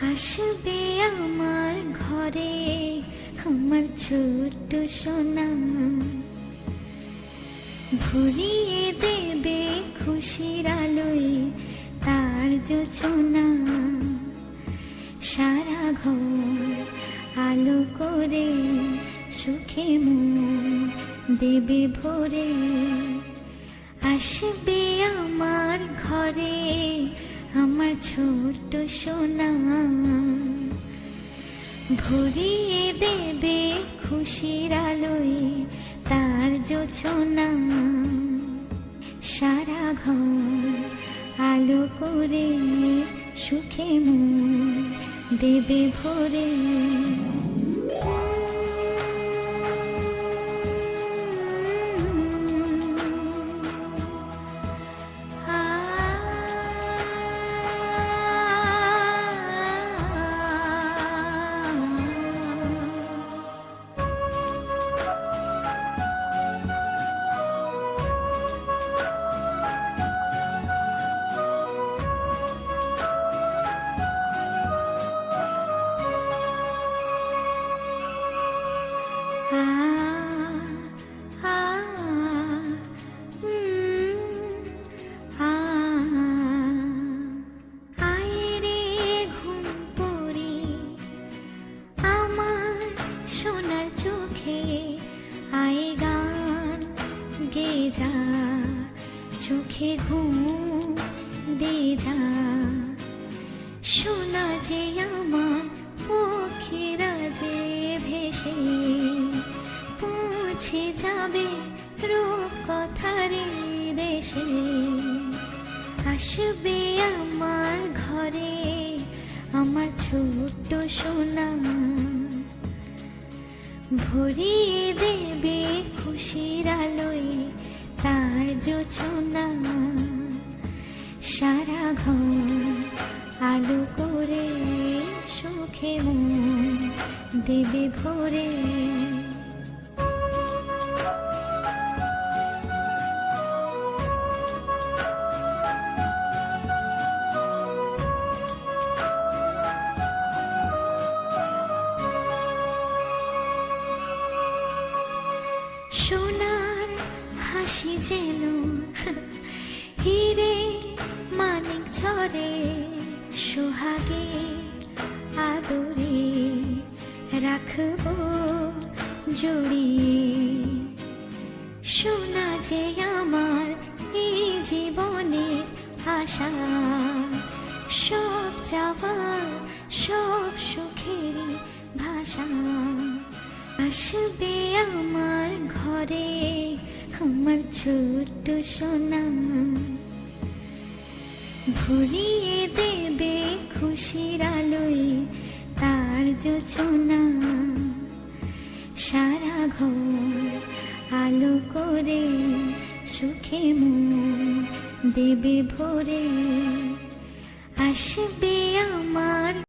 আসবে আমার ঘরে আমার ছোট্ট সোনা, ভরিয়ে দেবে খুশির আলোয় তার জোছনা। সারা ঘর আলো করে সুখে মন দেবে ভরে। আসবে আমার ঘরে আমার ছোট্ট সোনা, ভরিয়ে দেবে খুশির আলোয় তার জোছনা। সারা ঘর আলো করে সুখে মন দেবে ভরে। যা চোখে ঘুম দে যা, শোনা যে আমার পক্ষীরা যে ভেসে পৌঁছে যাবে রূপ কথারে দেশে। আসবে আমার ঘরে আমার ছোট্ট সোনা, ভরিয়ে দেবে খুশির আলোয় তার জোছনা। সারা ঘর আলো করে সুখে মন দেবে ভরে। সোনার হাসি যেন হিরে মানিক ঝরে, সোহাগে আদরে রাখবো জড়িয়ে। সোনা যে আমার এই জীবনের আশা, সব চাওয়া সব সুখের ভাষা। আসবে আমার ঘরে আমার ছোট্ট সোনা, ভরিয়ে দেবে খুশির আলোয় তার জোছনা। সারা ঘর আলো করে সুখে মন দেবে ভরে। আসবে আমার